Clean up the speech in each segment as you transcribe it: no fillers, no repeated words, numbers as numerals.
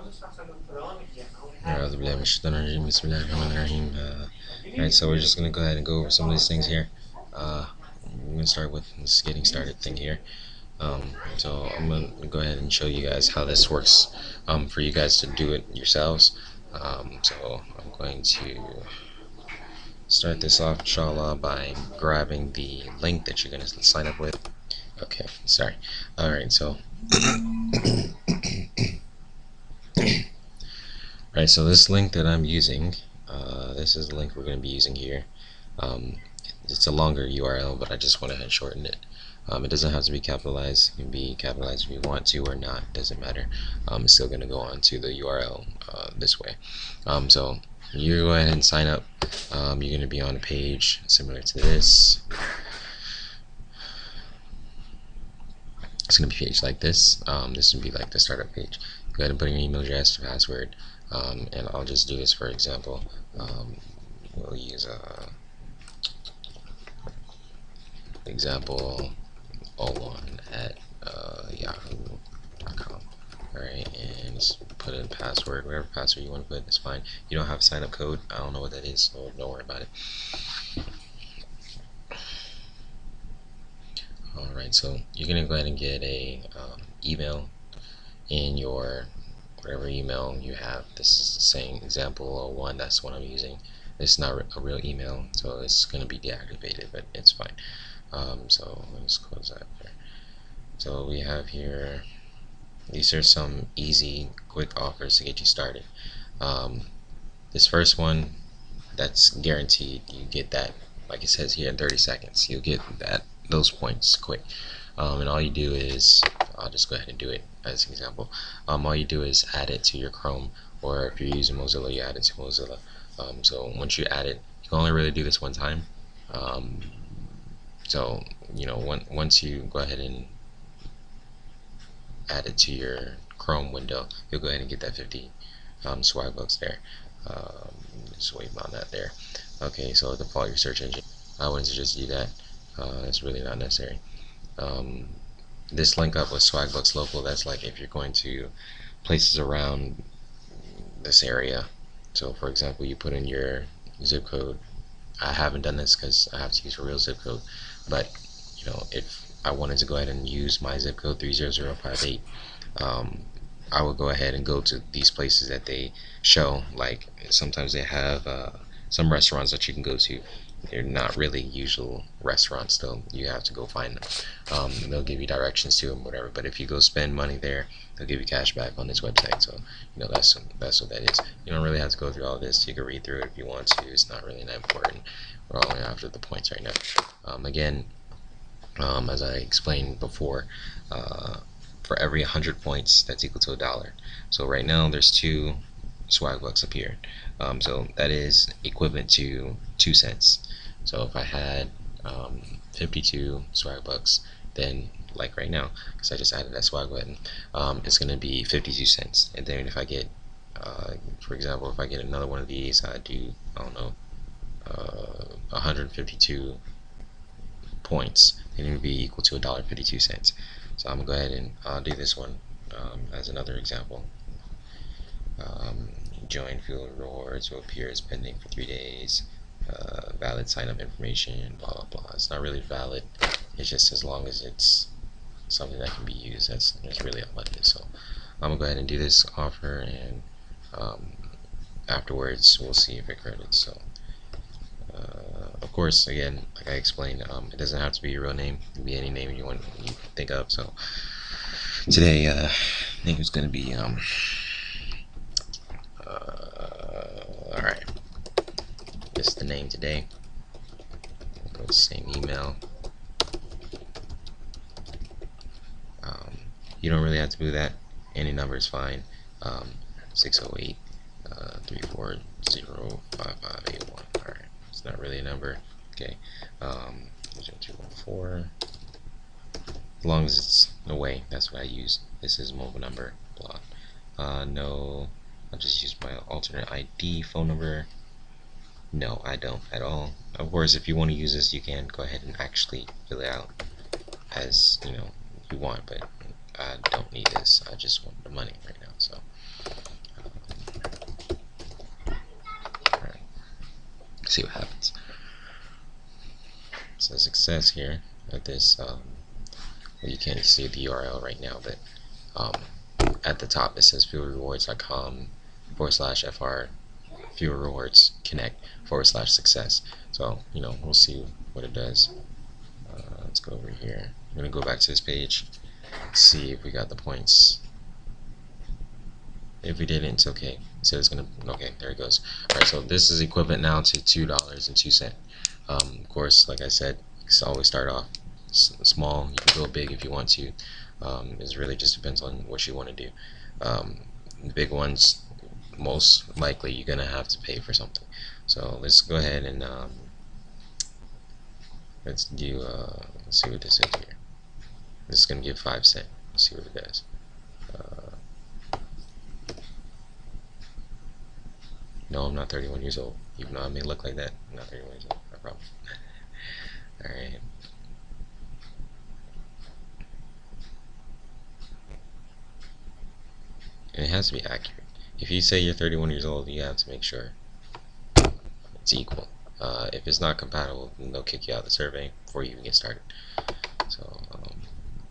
Alright, so we're just going to go ahead and go over some of these things here. I'm going to start with this getting started thing here. So I'm going to go ahead and show you guys how this works for you guys to do it yourselves. So I'm going to start this off, inshallah, by grabbing the link that you're going to sign up with. Okay, sorry. Alright, so Alright, so this link that I'm using, this is the link we're going to be using here. It's a longer URL, but I just went ahead and shortened it. It doesn't have to be capitalized. It can be capitalized if you want to or not. It doesn't matter. It's still going to go on to the URL this way. So you go ahead and sign up. You're going to be on a page similar to this. It's going to be a page like this. This would be like the startup page. Go ahead and put in your email address, password, and I'll just do this for example. We'll use example 01 at yahoo.com. Alright, and just put in password, whatever password you want to put, it's fine. You don't have a sign up code, I don't know what that is, so don't worry about it. Alright, so you're going to go ahead and get a email in your whatever email you have. This is the same example 01, that's what I'm using. This is not a real email, so it's going to be deactivated, but it's fine. So let's close that there. So we have here, these are some easy, quick offers to get you started. This first one, that's guaranteed. You get that, like it says here, in 30 seconds. You'll get those points quick. And all you do is, I'll just go ahead and do it as an example. All you do is add it to your Chrome, or if you're using Mozilla, you add it to Mozilla. So once you add it, you can only really do this one time. So once you go ahead and add it to your Chrome window, you'll go ahead and get that 50 Swagbucks there. Just wait on that there. Okay, so default your search engine. I wouldn't suggest you do that. It's really not necessary. This link up with Swagbucks local, that's like if you're going to places around this area. So for example, you put in your zip code. I haven't done this because I have to use a real zip code, but if I wanted to go ahead and use my zip code 30058, I would go ahead and go to these places that they show. Like sometimes they have some restaurants that you can go to. They're not really usual restaurants, though. You have to go find them. They'll give you directions to them, whatever. But if you go spend money there, they'll give you cash back on this website. So that's what that is. You don't really have to go through all this. You can read through it if you want to. It's not really that important. We're only after the points right now. Again, as I explained before, for every 100 points, that's equal to $1. So right now there's 2 Swagbucks up here. So that is equivalent to 2 cents. So if I had 52 Swagbucks, then like right now, because I just added that swag button, it's going to be 52 cents. And then if I get, for example, if I get another one of these, I do, I don't know, 152 points, then it would be equal to $1.52. So I'm going to go ahead and do this one as another example. Join field rewards will appear as pending for 3 days. Valid sign up information, blah blah blah. It's not really valid. It's just as long as it's something that can be used. That's really all it is. So I'm gonna go ahead and do this offer, and afterwards we'll see if it credits. So of course, again, like I explained, it doesn't have to be your real name. It can be any name you think of. So today, I think it's gonna be alright. This is the name today. Go to the same email. You don't really have to do that. Any number is fine. 608 340 5581. Alright. It's not really a number. Okay. 214. As long as it's away, that's what I use. This is mobile number. Blah. No. I'll just use my alternate ID phone number. No, I don't at all. Of course, if you want to use this, you can go ahead and actually fill it out as you want, but I don't need this. I just want the money right now. So See what happens. So success here at this. Well, you can't see the URL right now, but at the top it says fuelrewards.com/fr fuel rewards connect/success. So we'll see what it does. Let's go over here. I'm gonna go back to this page, see if we got the points. If we didn't, it's okay. So it's gonna, okay, there it goes. Alright, so this is equivalent now to $2.02. Of course, like I said, you always start off small. You can go big if you want to. It really just depends on what you want to do. The big ones, most likely you're gonna have to pay for something. So let's go ahead and let's do let's see what this is here. This is gonna give 5 cents. Let's see what it does. No, I'm not 31 years old. Even though I may look like that, I'm not 31 years old. I promise. Alright. And it has to be accurate. If you say you're 31 years old, you have to make sure it's equal. If it's not compatible, then they'll kick you out of the survey before you even get started. So,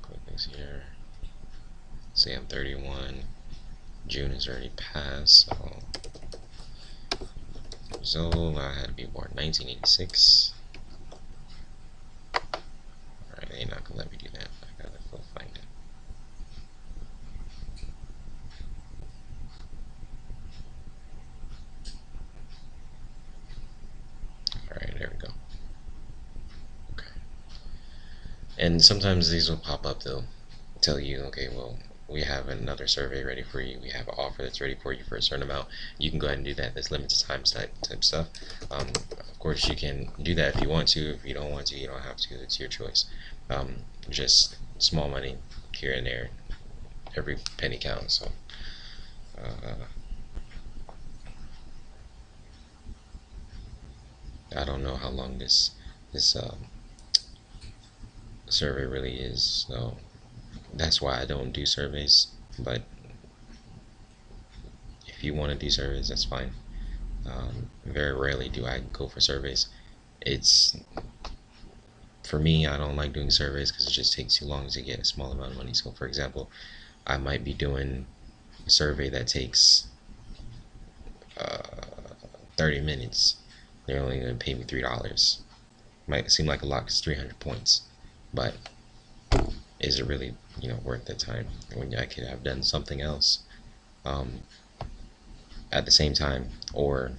click this here. Say I'm 31. June is already passed, so I had to be born 1986. Alright, they're not gonna let me do that. I gotta go find it. Alright, there we go. Okay. And sometimes these will pop up, they'll tell you, okay, well, we have another survey ready for you, we have an offer that's ready for you for a certain amount. You can go ahead and do that. There's limited time type stuff. Of course, you can do that if you want to. If you don't want to, you don't have to. It's your choice. Just small money here and there. Every penny counts. So I don't know how long this survey really is, so that's why I don't do surveys. But if you want to do surveys, that's fine. Very rarely do I go for surveys. It's, for me, I don't like doing surveys because it just takes too long to get a small amount of money. So for example, I might be doing a survey that takes 30 minutes. They're only going to pay me $3. Might seem like a lot because 300 points, but is it really worth the time when I could have done something else at the same time, or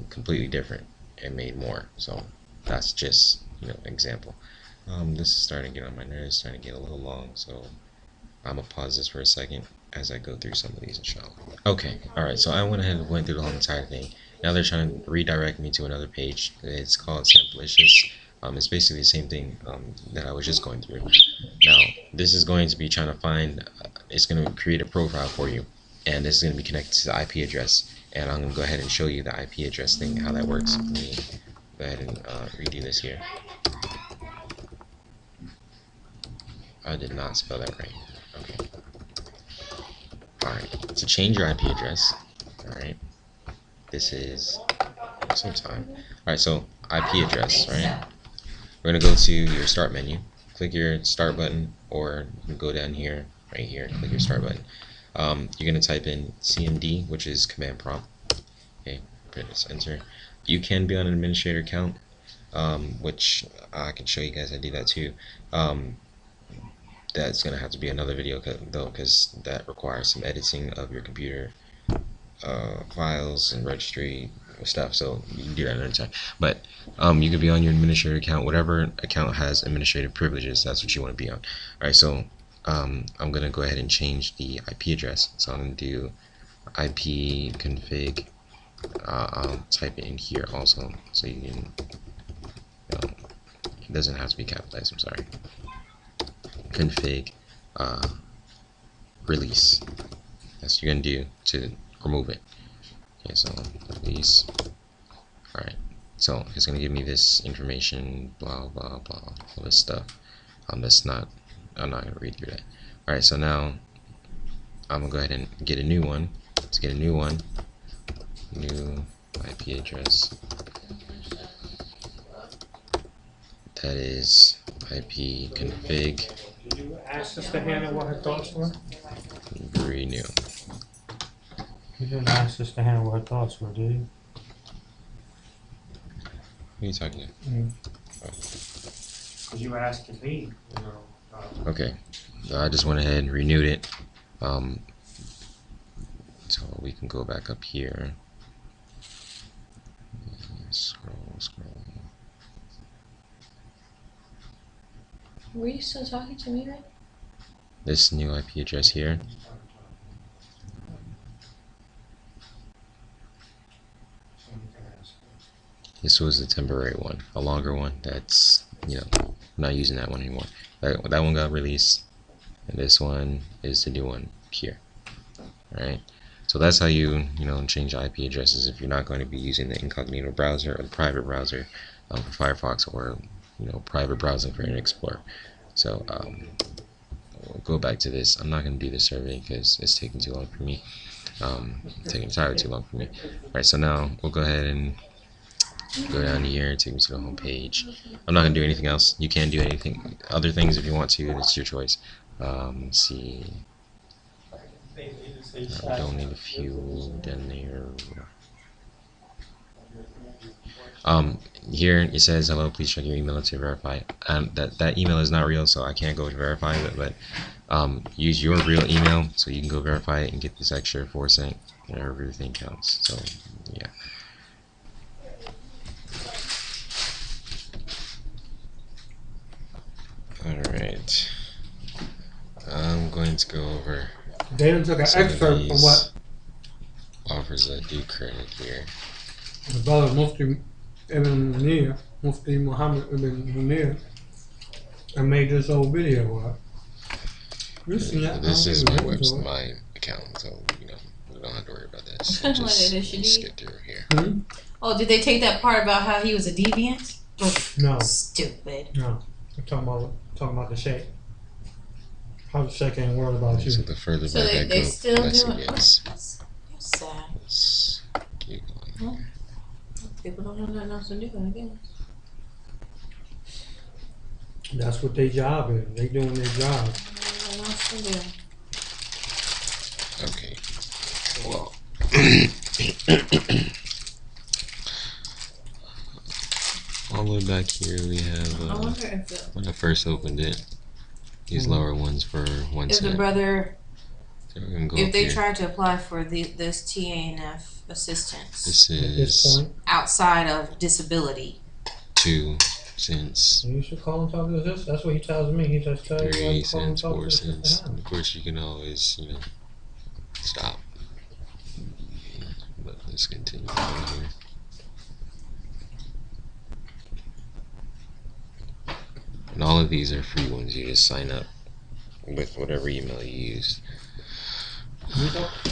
completely different and made more? So that's just example. This is starting to get on my nerves, starting to get a little long, so I'm gonna pause this for a second as I go through some of these, inshallah. Okay, alright, so I went ahead and went through the whole entire thing. Now they're trying to redirect me to another page. It's called Samplicious. It's basically the same thing that I was just going through. Now, this is going to be trying to find, it's going to create a profile for you, and this is going to be connected to the IP address. And I'm going to go ahead and show you the IP address thing, how that works. Let me go ahead and redo this here. I did not spell that right. Okay. Alright, to change your IP address, alright, this is some time. Alright, so IP address, right? We're going to go to your start menu, click your start button, or you can go down here, right here, click your start button. You're going to type in CMD, which is command prompt. Okay, press enter. You can be on an administrator account, which I can show you guys. I do that too. That's going to have to be another video though, because that requires some editing of your computer files and registry stuff, so you can do that another time. But you could be on your administrator account. Whatever account has administrative privileges, that's what you want to be on. Alright, so I'm going to go ahead and change the IP address. So I'm going to do IP config. I'll type it in here also, so you can, it doesn't have to be capitalized, I'm sorry. Config release. That's what you're going to do to remove it. Okay, so release. Alright, so it's going to give me this information, blah blah blah, all this stuff. That's not, I'm not going to read through that. Alright, so now I'm going to go ahead and get a new one. Let's get a new one. New IP address. That is IP config Did you ask Sister Hannah what her thoughts were? renew. You didn't ask Sister Hannah what her thoughts were, did you? Who are you talking to? Because you were asking me, you know. Okay, I just went ahead and renewed it. So we can go back up here. Scroll. Were you still talking to me, right? This new IP address here. This was the temporary one, a longer one. That's, I'm not using that one anymore. That one got released, and this one is the new one here. All right. So that's how you change IP addresses if you're not going to be using the incognito browser or the private browser for Firefox, or private browsing for Internet Explorer. So we'll go back to this. I'm not going to do the survey because it's taking too long for me. Taking entirely too long for me. All right. So now we'll go ahead and go down here, take me to the home page. I'm not going to do anything else. You can do other things if you want to. It's your choice. Let's see. We don't need a few down there. Here it says, hello, please check your email to verify. That email is not real, so I can't go verify it, but use your real email so you can go verify it and get this extra 4 cent, whatever everything counts. So yeah. Alright, I'm going to go over Dana took an excerpt from what offers that do credit here. the brother Mufti Ibn Munir, Mufti Muhammad Ibn Munir, and made this whole video of. This is my account, so we don't have to worry about this. Just get through here. Oh, did they take that part about how he was a deviant? No. Stupid. No. We're talking about the Sheikh. How the Sheikh ain't worried about you. So the further So back I they go, still less do it it. gets. That's sad. Let's keep going. Huh? People don't have nothing else to do, I guess. That's what their job is. They doing their job. Nothing else to do. Okay. Well. All the way back here we have, I wonder if when I first opened it, these lower ones for 1 if cent. the brother, So we're gonna go if up they here. try to apply for this TANF assistance This At this is point, outside of disability. 2 cents, you should call and talk to this. That's what he tells me. He just tells 3 you to call and cents, talk 4 to cents. Sister And Hannah. of course you can always, stop. But let's continue on here. And all of these are free ones. You just sign up with whatever email you use. You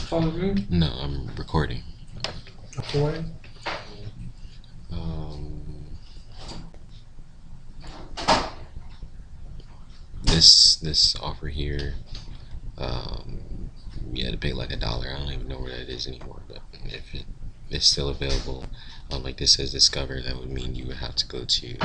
talking to me? No, I'm recording. Recording? This offer here, you had to pay like $1. I don't even know where that is anymore. But if it is still available, like this says discover, that would mean you would have to go to.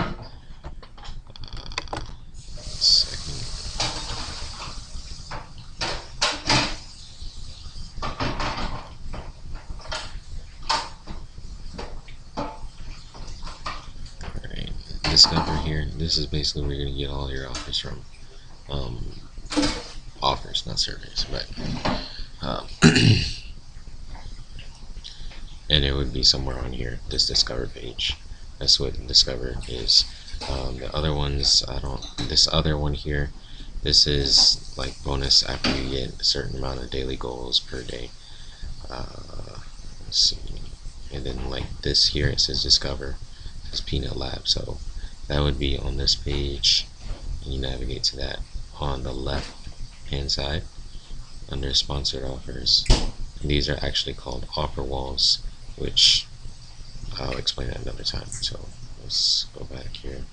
Discover here. This is basically where you're gonna get all your offers from. Offers, not surveys, but and it would be somewhere on here. This Discover page. That's what Discover is. The other ones, this other one here, this is like bonus after you get a certain amount of daily goals per day. Let's see, and then like this here, it says Discover. It's Peanut Lab, so that would be on this page, and you navigate to that on the left hand side under sponsored offers. And these are actually called offer walls, which I'll explain that another time. So let's go back here.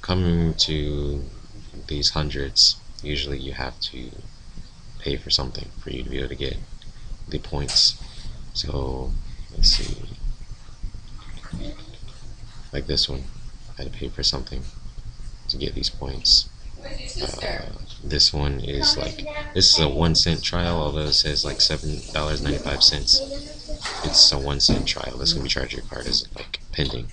Coming to these hundreds, usually you have to pay for something for you to be able to get the points. So let's see. like this one. I had to pay for something to get these points. This one is like, this is a 1 cent trial, although it says like $7.95. It's a 1 cent trial. That's gonna be charged to your card as like pending,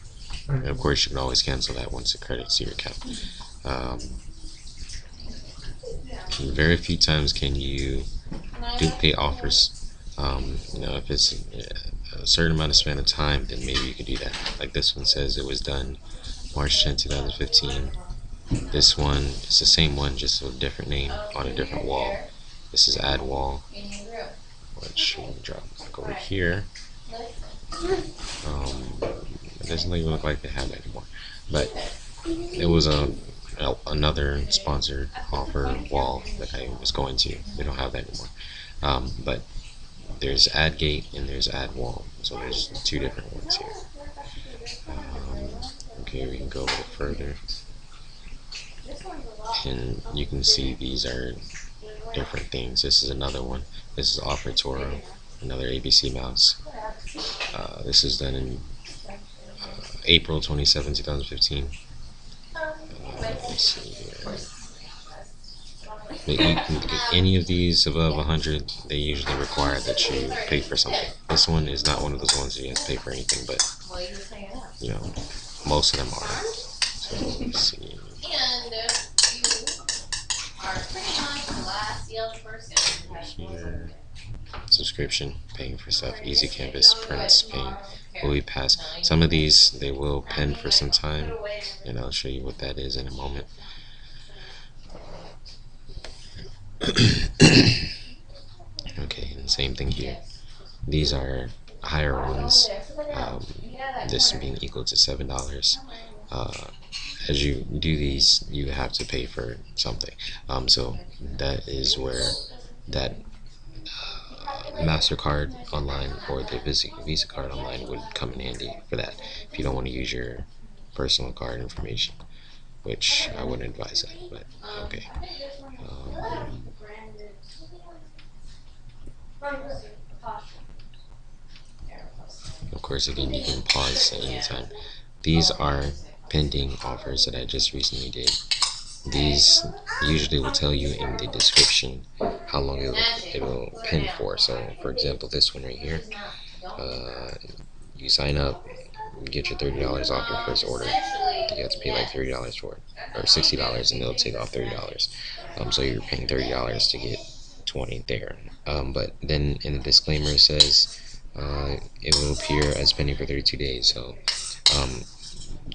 and of course you can always cancel that once it credits to your account. Very few times can you duplicate offers. If it's a certain amount of span of time, then maybe you could do that. Like this one says it was done March 10, 2015. This one is the same one, just a different name on a different wall. This is add wall, which will drop back over here. It doesn't even look like they have that anymore. But it was another sponsored offer wall that I was going to. They don't have that anymore. But there's add gate and there's add wall. So there's two different ones here. Okay, we can go a bit further. And you can see these are different things. This is another one. This is Offer Toro, another ABC mouse. This is done in April 27, 2015. Let's see here. You can get any of these above 100. They usually require that you pay for something. This one is not one of those ones that you have to pay for anything, but most of them are. So let's see. Here, subscription, paying for stuff, easy canvas, prints, paying, movie pass. Some of these they will pen for some time, and I'll show you what that is in a moment. Okay, and same thing here. These are higher ones. This being equal to $7. As you do these, you have to pay for something. So that is where that MasterCard online or the Visa card online would come in handy for that. If you don't want to use your personal card information, which I wouldn't advise that, but okay. Of course, again, you can pause at any time. These are pending offers that I just recently did. These usually will tell you in the description how long it will pin for. So, for example, this one right here, you sign up, you get your $30 off your first order. You have to pay like $30 for it, or $60, and they'll take off $30. So you're paying $30 to get 20 there. But then in the disclaimer it says it will appear as pending for 32 days. So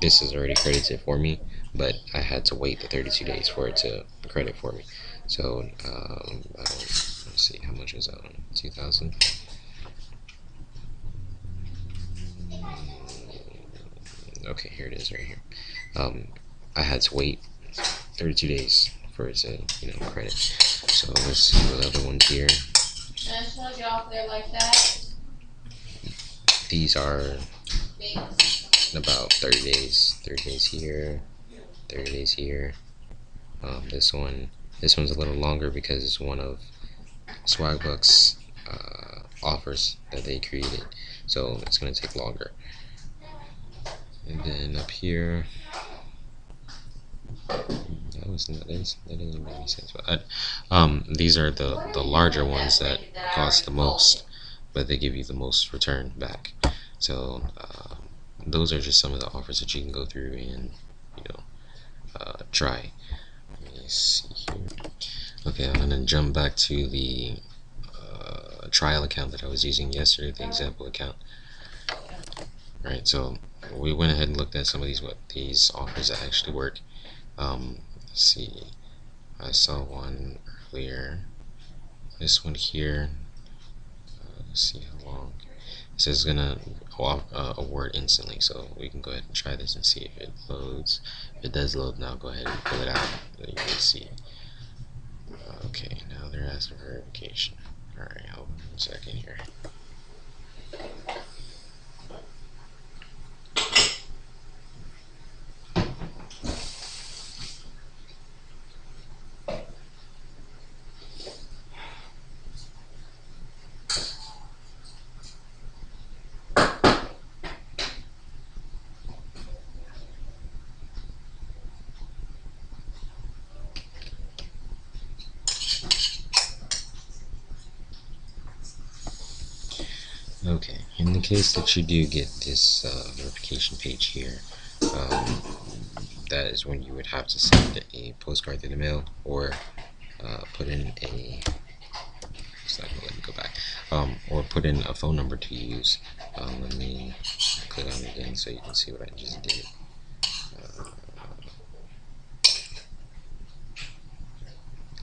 this is already credited for me, but I had to wait the 32 days for it to credit for me. So let's see, how much was that on? 2,000. Okay, here it is right here. I had to wait 32 days for it to credit. So let's see what other ones here. These are about 30 days. 30 days here, 30 days here. This one's a little longer because it's one of Swagbucks offers that they created, so it's going to take longer. And then up here, that doesn't make any sense. But these are the larger ones that cost the most, but they give you the most return back. So those are just some of the offers that you can go through and try. Let me see here. Okay, I'm gonna jump back to the trial account that I was using yesterday, the example account. Alright, so we went ahead and looked at some of these offers that actually work. Let's see, I saw one earlier. This one here. Let's see how long. It says it's gonna award instantly, so we can go ahead and try this and see if it loads. If it does load now, go ahead and fill it out. Then you can see. Okay, now they're asking for verification. Alright, hold on 1 second here. In the case that you do get this verification page here, that is when you would have to send a postcard through the mail or put in a. It's not gonna let me go back. Or put in a phone number to use. Let me click on it again so you can see what I just did.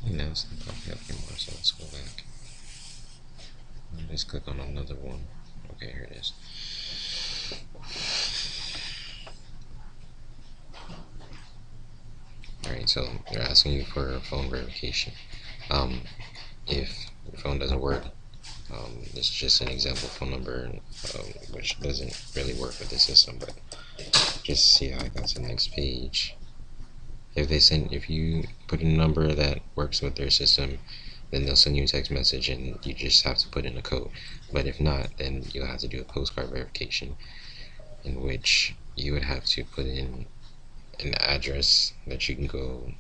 Now it's not popping up anymore, so let's go back. Let's click on another one. Okay, here it is. Alright, so they're asking you for a phone verification. If your phone doesn't work, it's just an example phone number, which doesn't really work with the system, but just see how I got to the next page. If you put in a number that works with their system, then they'll send you a text message and you just have to put in a code. But if not, then you'll have to do a postcard verification, in which you would have to put in an address that you can go,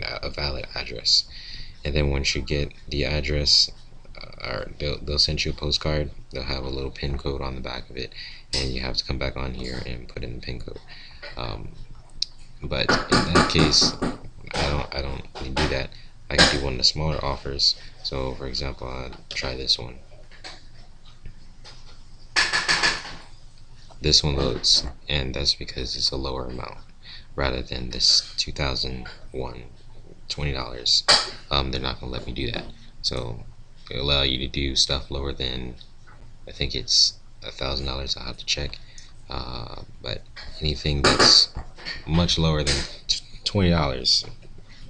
a valid address. And then once you get the address, they'll send you a postcard. They'll have a little pin code on the back of it, and you have to come back on here and put in the pin code. But in that case, I don't really do that. I can do one of the smaller offers. So for example, I'll try this one. This one loads, and that's because it's a lower amount rather than this 2001 $20. They're not gonna let me do that. So it'll allow you to do stuff lower than, I think it's $1,000. I'll have to check. But anything that's much lower than $20,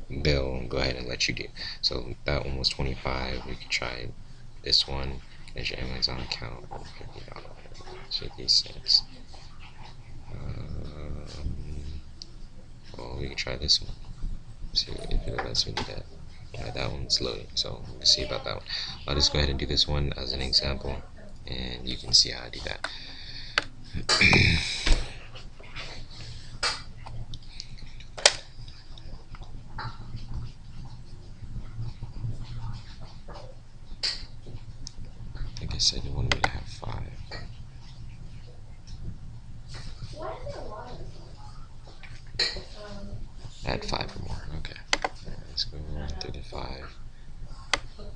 they'll go ahead and let you do. So that one was $25. We could try this one. There's your Amazon account, $50.50. Well, we can try this one. See if it lets me do that. Yeah, that one's loading, so we'll see about that one. I'll just go ahead and do this one as an example, and you can see how I do that. I think I said you wanted me to have 5. Add 5 or more. Okay. Right, let's go 35. 1,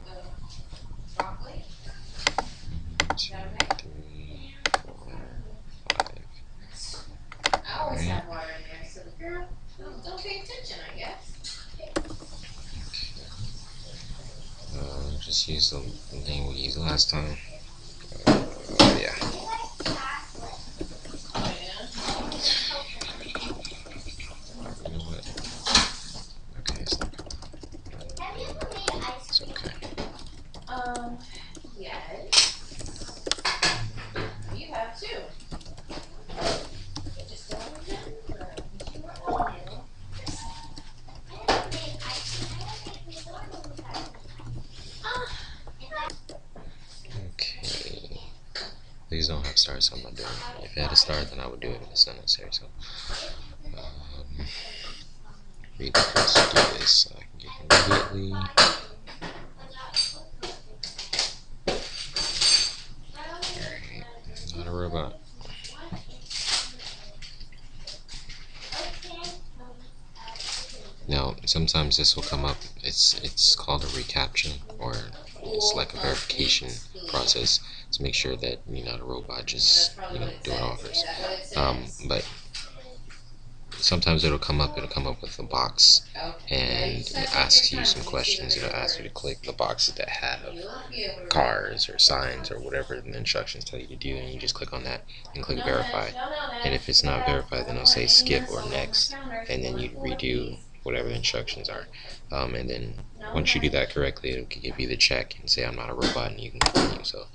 2, 3, 4, 5. I always have water in there, so the girl don't pay attention, I guess. Just use the thing we used last time. Yeah. You know what? Okay, it's not coming. It's okay. Yes. You have too. Just don't remember. You were on it. Okay. These don't have stars, so I'm not doing it. If it had a star, then I would do it, but it's not necessary. So, read the first to do this so I can get it immediately. Alright, not a robot. Now, sometimes this will come up. It's called a reCAPTCHA, or it's like a verification process to make sure that you're not a robot just doing offers. But sometimes it'll come up with a box, and it asks you some questions. It'll ask you to click the boxes that have cars or signs or whatever the instructions tell you to do, and you just click on that and click verify. And if it's not verified, then it'll say skip or next, and then you redo whatever the instructions are. And then once you do that correctly, it'll give you the check and say I'm not a robot, and you can continue. So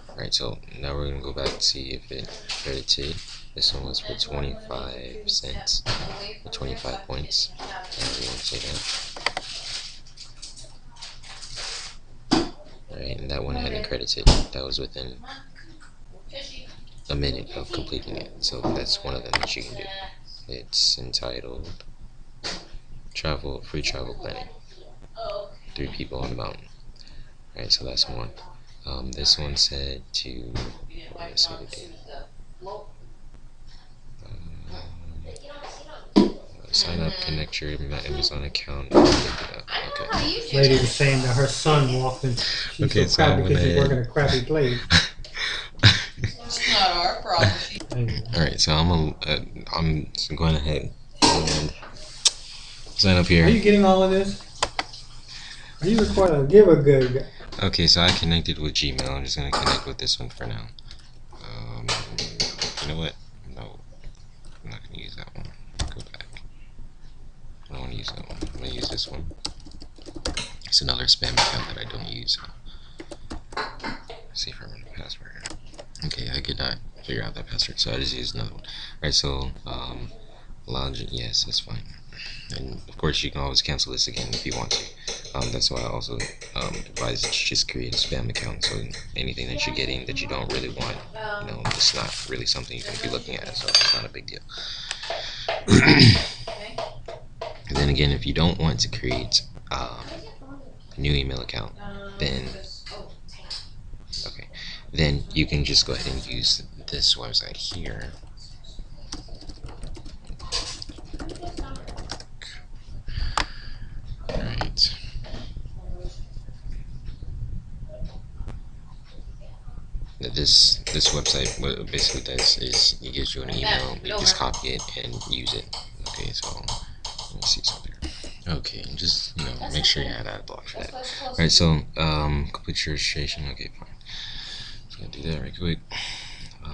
Alright, so now we're going to go back to see if it credited. This one was for 25 cents, or 25 points. We won't say that. Alright, and that one hadn't credited. That was within a minute of completing it. So that's one of them that you can do. It's entitled Free Travel Planning. 3 people on the mountain. Alright, so that's one. This one said to, let's see the date. Sign up, connect your Amazon account. Okay. Lady was saying that her son walked in. She's Okay, so so I crappy went because she's ahead. working a crappy place. It's not our problem. Alright, so I'm going ahead and sign up Are here. you getting all of this? Are you recording? Give a good. Okay, so I connected with Gmail. I'm just gonna connect with this one for now. You know what? No, I'm not gonna use that one. Go back. I don't want to use that one. I'm gonna use this one. It's another spam account that I don't use. Let's see if I remember the password. Okay, I could not figure out that password, so I just used another one. Alright, so login. Yes, that's fine. And of course, you can always cancel this again if you want to. That's why I also advise that you just create a spam account. So anything that you're getting that you don't really want, it's not really something you're going to be looking at. So it's not a big deal. And then again, if you don't want to create a new email account, then you can just go ahead and use this website here. Alright. This website, what it basically does is it gives you an email, you just copy it and use it. Okay, so let me see something. Okay, just make sure you have ad block for that. Alright, so complete your registration. Okay, fine. So I'm gonna do that right quick. I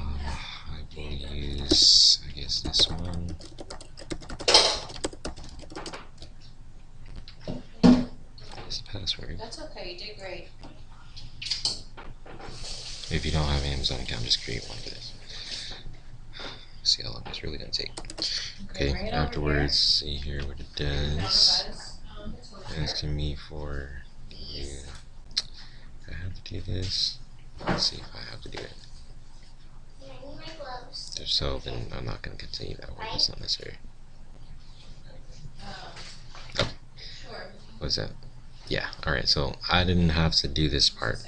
will use, I guess, this one. This password. That's okay, you did great. If you don't have an Amazon account, just create one for this. See how long it's really gonna take. Okay, afterwards, see here what it does. Asking me for you. I have to do this. Let's see if I have to do it. If so, then I'm not gonna continue that one. It's not necessary. Oh, what's that? Yeah, alright, so I didn't have to do this part.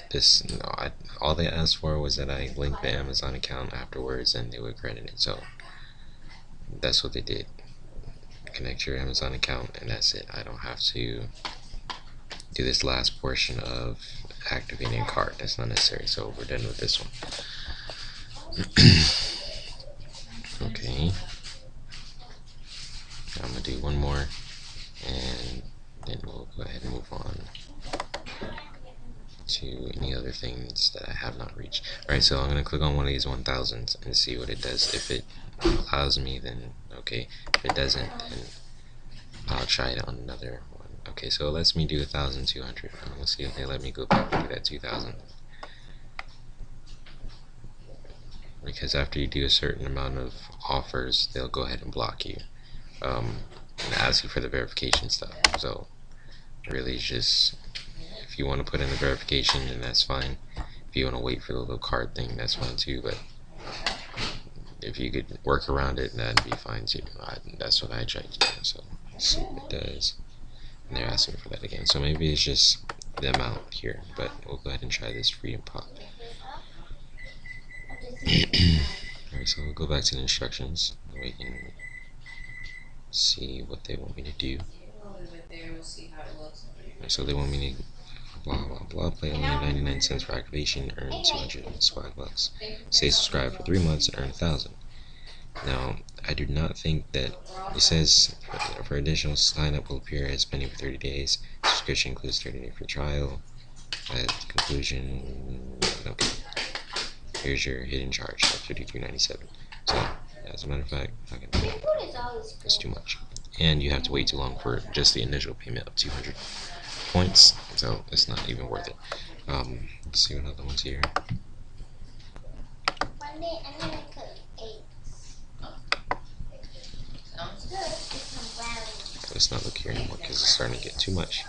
All they asked for was that I link the Amazon account afterwards and they would credit it. So that's what they did. Connect your Amazon account and that's it. I don't have to do this last portion of activating a cart. That's not necessary. So we're done with this one. Okay. I'm gonna do one more and then we'll go ahead and move on to any other things that I have not reached. Alright, so I'm going to click on one of these 1000s and see what it does. If it allows me, then okay. If it doesn't, then I'll try it on another one. Okay, so it lets me do 1,200. We'll see if they let me go back and do that 2,000. Because after you do a certain amount of offers, they'll go ahead and block you. And ask you for the verification stuff. So really it's just, if you want to put in the verification, then that's fine. If you want to wait for the little card thing, that's fine too. But if you could work around it, that'd be fine too. That's what I tried to do. So let's see what it does. And they're asking for that again. So maybe it's just the amount here. But we'll go ahead and try this freedom pop. Alright, so we'll go back to the instructions. We can see what they want me to do. So they want me to blah blah blah, play only 99 cents for activation, earn 200 Swagbucks, stay subscribed for 3 months and earn 1,000. Now I do not think that it says for additional sign up will appear as pending for 30 days. Subscription includes 30-day free trial. At conclusion, okay. Here's your hidden charge of $53.97. So as a matter of fact, it's too much, and you have to wait too long for just the initial payment of 200 points. So it's not even worth it. Let's see what other ones here. Let's not look here anymore because it's starting to get too much.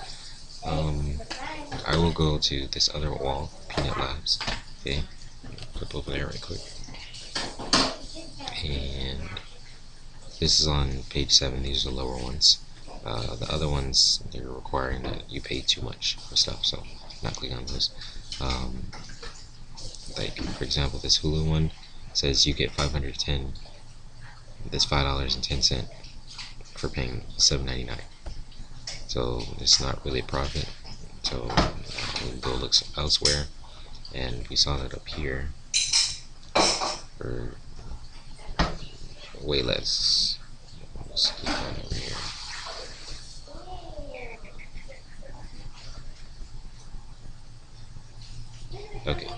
I will go to this other wall, Peanut Labs. Okay, click over there right quick. and this is on page 7. These are the lower ones. The other ones, they're requiring that you pay too much for stuff, so I'm not clicking on those. Like for example, this Hulu one says you get 510. That's $5.10 for paying $7.99. So it's not really a profit. So we'll go look elsewhere, and we saw that up here for way less. Let's keep on over here. Okay,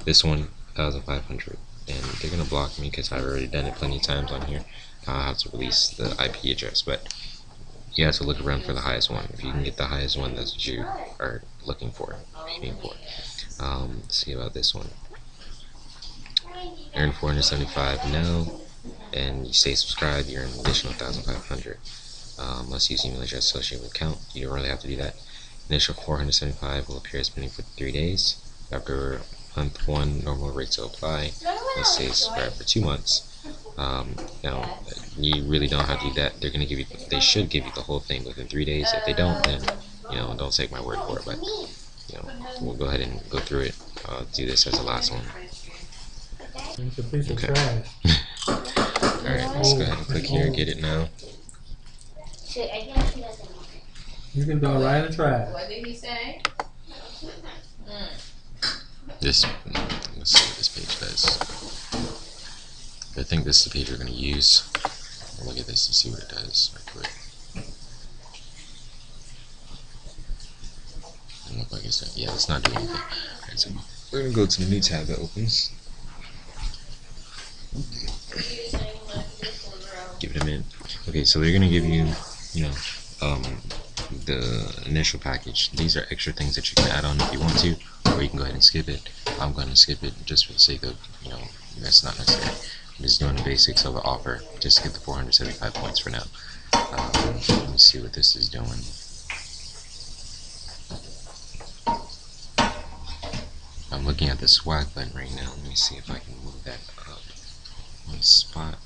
this one 1,500, and they're gonna block me because I've already done it plenty of times on here. I have to release the IP address, but you have to look around for the highest one. If you can get the highest one, that's what you are looking for, aiming for. Let's see about this one. Earn 475 now, and you stay subscribed, you earn an additional 1,500. Let's use email address associated with account. You don't really have to do that. Initial 475 will appear as pending for 3 days. After month 1, normal rates will apply. Let's stay subscribed for 2 months. Now, you really don't have to do that. They're gonna give you. They should give you the whole thing within 3 days. If they don't, then don't take my word for it. But we'll go ahead and go through it. I'll do this as the last one. It's a piece of Okay. trash. Alright, let's go ahead and click here, get it now. You can throw it right in the trash. What did he say? Let's see what this page does. I think this is the page we're going to use. We'll look at this and see what it does right quick. Doesn't look like it's not, yeah, it's not doing anything. Alright, so we're going to go to the new tab that opens. Give it a minute. Okay, so they're going to give you, the initial package. These are extra things that you can add on if you want to, or you can go ahead and skip it. I'm going to skip it just for the sake of, that's not necessary. I'm just doing the basics of the offer just to get the 475 points for now. Let me see what this is doing. I'm looking at the swag button right now. Let me see if I can move that up one spot.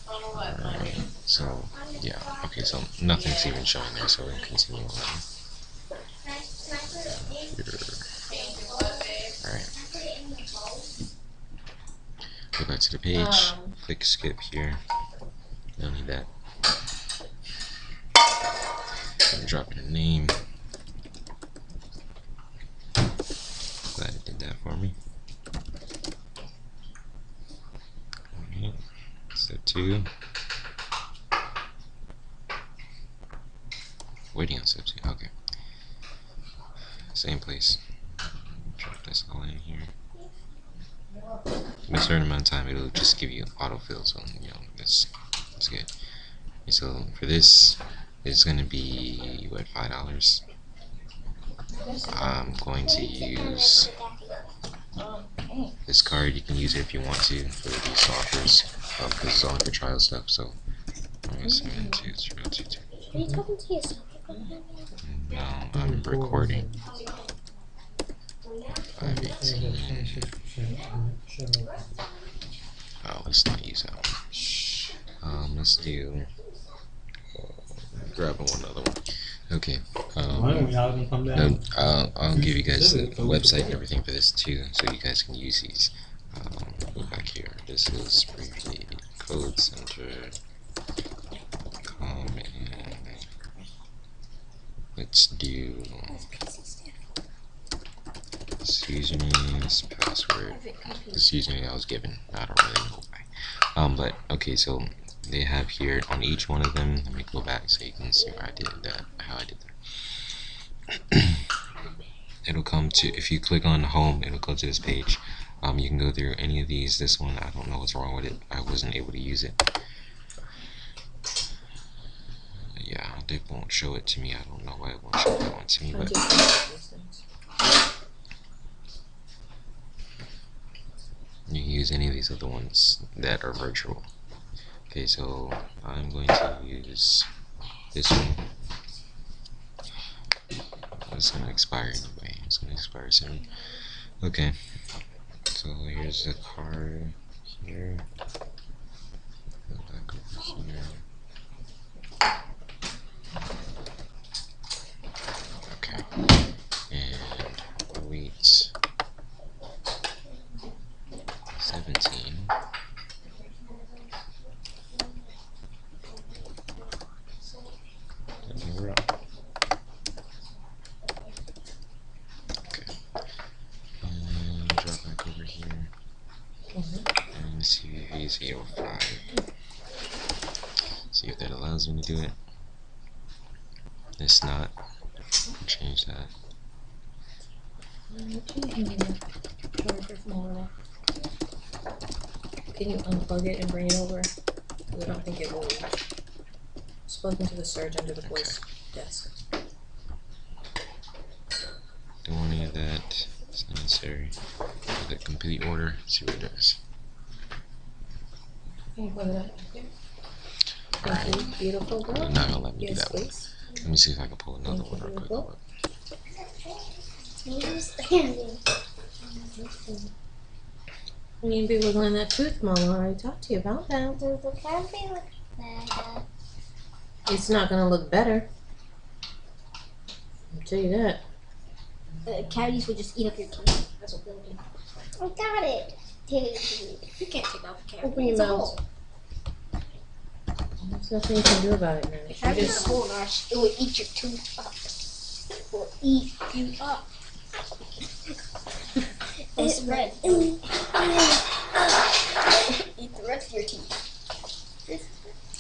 Alright, so yeah, okay, so nothing's even showing there, so we'll continue on. Alright, go back to the page, click skip here, don't need that. I'm dropping a name. Glad it did that for me. Alright, step 2. Waiting on step 2, okay. Same place. Drop this all in here. In a certain amount of time, it'll just give you autofill, so that's good. Okay, so for this, it's gonna be what, $5. I'm going to use this card. You can use it if you want to for these offers, because it's all for trial stuff. So I'm gonna 72022. Are you talking to yourself? No, I'm recording. 518. Oh, let's not use that one. Let's do. Grabbing one other one. Okay. I'll give you guys the website and everything for this too, so you guys can use these. Go back here. This is briefly code center. And let's do this username, this password. This username I was given. I don't really know why. But okay, so they have here on each one of them. Let me go back so you can see where I did that, how I did that. It'll come to, if you click on home, it'll go to this page. You can go through any of these. This one, I don't know what's wrong with it. I wasn't able to use it. Yeah, they won't show it to me. I don't know why it won't show that one to me, but you can use any of these other ones that are virtual. Okay, so I'm going to use this one. It's going to expire anyway. It's going to expire soon. Okay, so here's the card here. Go back over here. Okay, and weights 17. And we're up. Okay, and drop back over here. And see if he's 805. See if that allows me to do it. It's not. Change that. Can you unplug it and bring it over? I don't think it will. Just plug into the surge under the voice desk. Don't want any of that. It's not necessary. Give it complete order. See what it does. Can you plug it up? Alright. Thank you, beautiful girl. They're not gonna let me do Yes, that one. please. Let me see if I can pull another Thank one you, real quick. beautiful. You need to be wiggling that tooth, Mama. I already talked to you about that. Does the cafe look bad? It's not gonna look better. I'll tell you that. Cavities will just eat up your teeth. That's what they'll do. I got it. You can't take out the cavity. Open your It's a mouth. hole. There's nothing you can do about it now. If You I just a hole, Nash, it will eat your tooth up. It will eat you up. It's red. Eat the rest of your teeth.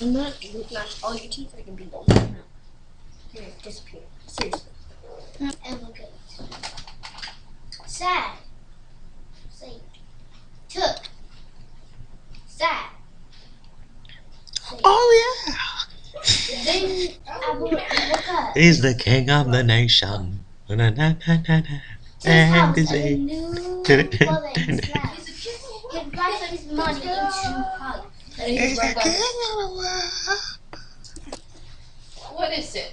I'm not. Nash, all your teeth are gonna be eaten up. Here, disappear. Seriously. And look at it. Sad. Say, took. Sad. Say, Oh yeah! then I will look up. He's the king of the nation. Na, na, na, na, na. To his house And a new brother in Slav. He invites his money into Holly. He's the king of the world. What is it?